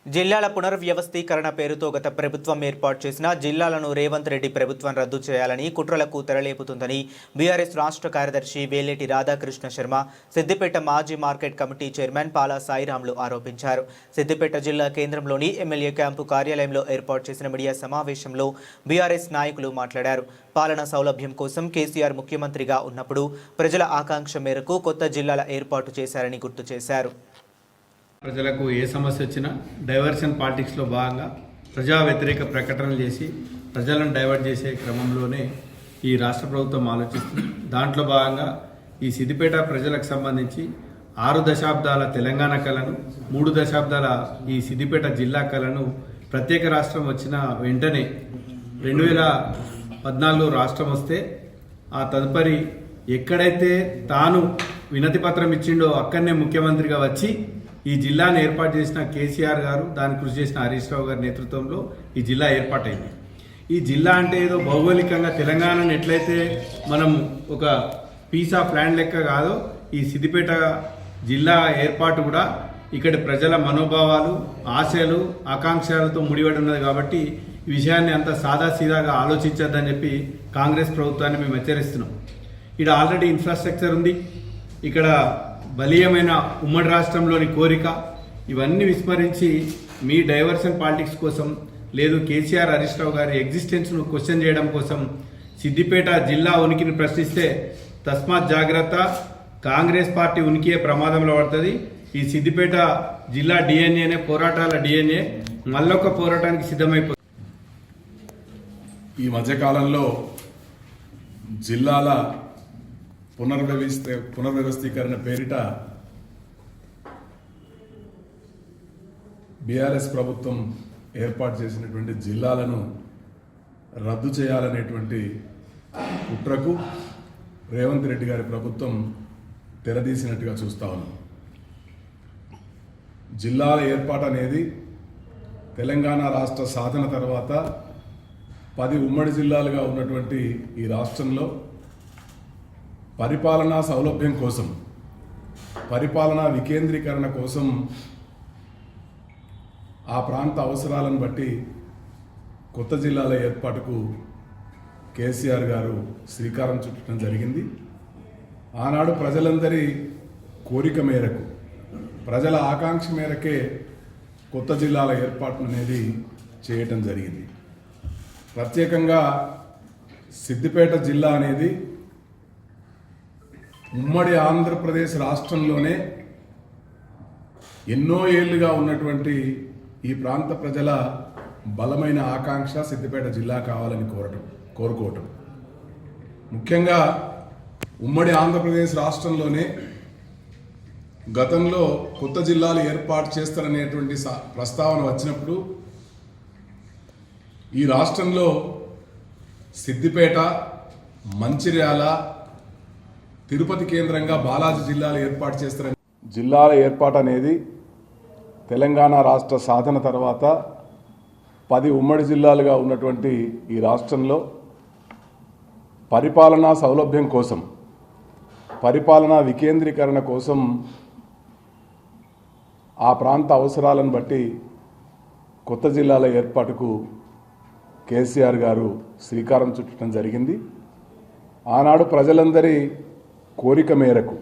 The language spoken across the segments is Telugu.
జిల్లాల పునర్వ్యవస్థీకరణ పేరుతో గత ప్రభుత్వం ఏర్పాటు చేసిన జిల్లాలను రేవంత్ రెడ్డి ప్రభుత్వం రద్దు చేయాలని కుట్రలకు తెరలేపుతుందని బీఆర్ఎస్ రాష్ట్ర కార్యదర్శి వేలేటి రాధాకృష్ణ శర్మ సిద్దిపేట మాజీ మార్కెట్ కమిటీ చైర్మన్ పాలా సాయిరాములు ఆరోపించారు. సిద్దిపేట జిల్లా కేంద్రంలోని ఎమ్మెల్యే క్యాంపు కార్యాలయంలో ఏర్పాటు చేసిన మీడియా సమావేశంలో బీఆర్ఎస్ నాయకులు మాట్లాడారు. పాలనా సౌలభ్యం కోసం కేసీఆర్ ముఖ్యమంత్రిగా ఉన్నప్పుడు ప్రజల ఆకాంక్ష మేరకు కొత్త జిల్లాల ఏర్పాటు చేశారని గుర్తు చేశారు. ప్రజలకు ఏ సమస్య వచ్చినా డైవర్షన్ పాలిటిక్స్లో భాగంగా ప్రజా వ్యతిరేక ప్రకటనలు చేసి ప్రజలను డైవర్ట్ చేసే క్రమంలోనే ఈ రాష్ట్ర ప్రభుత్వం ఆలోచిస్తుంది. దాంట్లో భాగంగా ఈ సిద్దిపేట ప్రజలకు సంబంధించి 6 దశాబ్దాల తెలంగాణ కళను, 3 దశాబ్దాల ఈ సిద్దిపేట జిల్లా కళను ప్రత్యేక రాష్ట్రం వచ్చిన వెంటనే 2014లో రాష్ట్రం వస్తే ఆ తదుపరి ఎక్కడైతే తాను వినతి పత్రం ఇచ్చిండో అక్కడనే ముఖ్యమంత్రిగా వచ్చి ఈ జిల్లాను ఏర్పాటు చేసిన కేసీఆర్ గారు, దాని కృషి చేసిన హరీష్ రావు గారి నేతృత్వంలో ఈ జిల్లా ఏర్పాటైంది. ఈ జిల్లా అంటే ఏదో భౌగోళికంగా తెలంగాణను ఎట్లయితే మనం ఒక పీస్ ఆఫ్ ల్యాండ్ లెక్క కాదో ఈ సిద్దిపేట జిల్లా ఏర్పాటు కూడా ఇక్కడి ప్రజల మనోభావాలు, ఆశలు, ఆకాంక్షలతో ముడిపడి ఉన్నది. కాబట్టి ఈ విషయాన్ని అంత సాదాసీదాగా ఆలోచించద్దని చెప్పి కాంగ్రెస్ ప్రభుత్వాన్ని మేము హెచ్చరిస్తున్నాం. ఇక్కడ ఆల్రెడీ ఇన్ఫ్రాస్ట్రక్చర్ ఉంది, ఇక్కడ బలీయమైన ఉమ్మడి రాష్ట్రంలోని కోరిక, ఇవన్నీ విస్మరించి మీ డైవర్షన్ పాలిటిక్స్ కోసం, లేదు కేసీఆర్ హరీష్ రావు గారి ఎగ్జిస్టెన్స్ను క్వశ్చన్ చేయడం కోసం సిద్దిపేట జిల్లా ఉనికిని ప్రశ్నిస్తే తస్మాత్ జాగ్రత్త, కాంగ్రెస్ పార్టీ ఉనికియే ప్రమాదంలో పడుతుంది. ఈ సిద్దిపేట జిల్లా డిఎన్ఏనే పోరాటాల డిఎన్ఏ మళ్ళొక పోరాటానికి సిద్ధమైపోతుంది. ఈ మధ్యకాలంలో జిల్లాల పునర్వ్యవస్థీకరణ పేరిట బీఆర్ఎస్ ప్రభుత్వం ఏర్పాటు చేసినటువంటి జిల్లాలను రద్దు చేయాలనేటువంటి కుట్రకు రేవంత్ రెడ్డి గారి ప్రభుత్వం తెరదీసినట్టుగా చూస్తా ఉన్నాం. జిల్లాల ఏర్పాటు అనేది తెలంగాణ రాష్ట్ర సాధన తర్వాత 10 ఉమ్మడి జిల్లాలుగా ఉన్నటువంటి ఈ రాష్ట్రంలో పరిపాలనా సౌలభ్యం కోసం, పరిపాలనా వికేంద్రీకరణ కోసం ఆ ప్రాంత అవసరాలను బట్టి కొత్త జిల్లాల ఏర్పాటుకు కేసీఆర్ గారు శ్రీకారం చుట్టడం జరిగింది. ఆనాడు ప్రజలందరి కోరిక మేరకు, ప్రజల ఆకాంక్ష మేరకే కొత్త జిల్లాల ఏర్పాటు అనేది చేయటం జరిగింది. ప్రత్యేకంగా సిద్దిపేట జిల్లా అనేది ఉమ్మడి ఆంధ్రప్రదేశ్ రాష్ట్రంలోనే ఎన్నో ఏళ్లుగా ఉన్నటువంటి ఈ ప్రాంత ప్రజల బలమైన ఆకాంక్ష సిద్దిపేట జిల్లా కావాలని కోరుకోవటం. ముఖ్యంగా ఉమ్మడి ఆంధ్రప్రదేశ్ రాష్ట్రంలోనే గతంలో కొత్త జిల్లాలు ఏర్పాటు చేస్తారనేటువంటి ప్రస్తావన వచ్చినప్పుడు ఈ రాష్ట్రంలో సిద్దిపేట, మంచిర్యాల, తిరుపతి కేంద్రంగా బాలాజీ జిల్లాలు ఏర్పాటు చేస్తారని, జిల్లాల ఏర్పాటు అనేది తెలంగాణ రాష్ట్ర సాధన తర్వాత 10 ఉమ్మడి జిల్లాలుగా ఉన్నటువంటి ఈ రాష్ట్రంలో పరిపాలనా సౌలభ్యం కోసం, పరిపాలనా వికేంద్రీకరణ కోసం ఆ ప్రాంత అవసరాలను బట్టి కొత్త జిల్లాల ఏర్పాటుకు కేసీఆర్ గారు శ్రీకారం చుట్టడం జరిగింది. ఆనాడు ప్రజలందరి కోరిక మేరకు,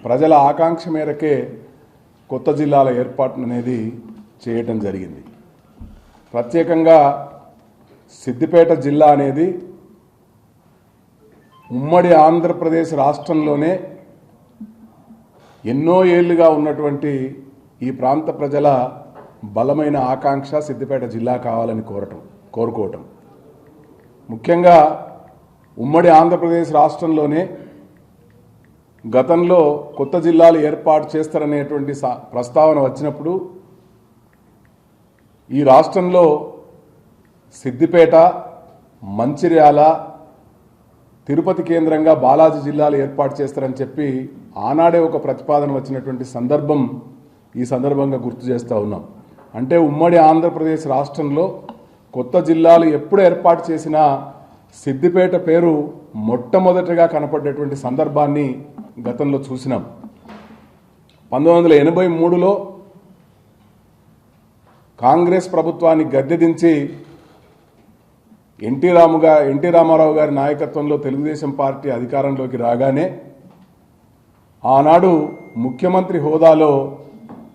ప్రజల ఆకాంక్ష మేరకే కొత్త జిల్లాల ఏర్పాటు అనేది చేయటం జరిగింది. ప్రత్యేకంగా సిద్దిపేట జిల్లా అనేది ఉమ్మడి ఆంధ్రప్రదేశ్ రాష్ట్రంలోనే ఎన్నో ఏళ్లుగా ఉన్నటువంటి ఈ ప్రాంత ప్రజల బలమైన ఆకాంక్ష సిద్దిపేట జిల్లా కావాలని కోరుకోవటం. ముఖ్యంగా ఉమ్మడి ఆంధ్రప్రదేశ్ రాష్ట్రంలోనే గతంలో కొత్త జిల్లాలు ఏర్పాటు చేస్తారనేటువంటి ప్రస్తావన వచ్చినప్పుడు ఈ రాష్ట్రంలో సిద్దిపేట, మంచిర్యాల, తిరుపతి కేంద్రంగా బాలాజీ జిల్లాలు ఏర్పాటు చేస్తారని చెప్పి ఆనాడే ఒక ప్రతిపాదన వచ్చినటువంటి సందర్భం ఈ సందర్భంగా గుర్తు చేస్తూ ఉన్నాం. అంటే ఉమ్మడి ఆంధ్రప్రదేశ్ రాష్ట్రంలో కొత్త జిల్లాలు ఎప్పుడు ఏర్పాటు చేసినా సిద్దిపేట పేరు మొట్టమొదటిగా కనపడేటువంటి సందర్భాన్ని గతంలో చూసినాం. 1983లో కాంగ్రెస్ ప్రభుత్వాన్ని గద్దెదించి ఎన్టీ రామారావు గారి నాయకత్వంలో తెలుగుదేశం పార్టీ అధికారంలోకి రాగానే ఆనాడు ముఖ్యమంత్రి హోదాలో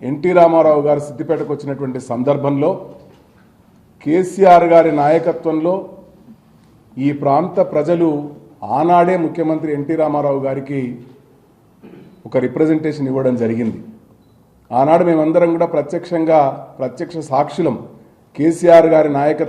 ఎన్టీ రామారావు గారు సిద్దిపేటకు వచ్చినటువంటి సందర్భంలో కేసీఆర్ గారి నాయకత్వంలో ఈ ప్రాంత ప్రజలు ఆనాడే ముఖ్యమంత్రి ఎన్టీ రామారావు గారికి ఒక రిప్రజెంటేషన్ ఇవ్వడం జరిగింది. ఆనాడు మేమందరం కూడా ప్రత్యక్ష సాక్షులం. కేసీఆర్ గారి నాయకత్వం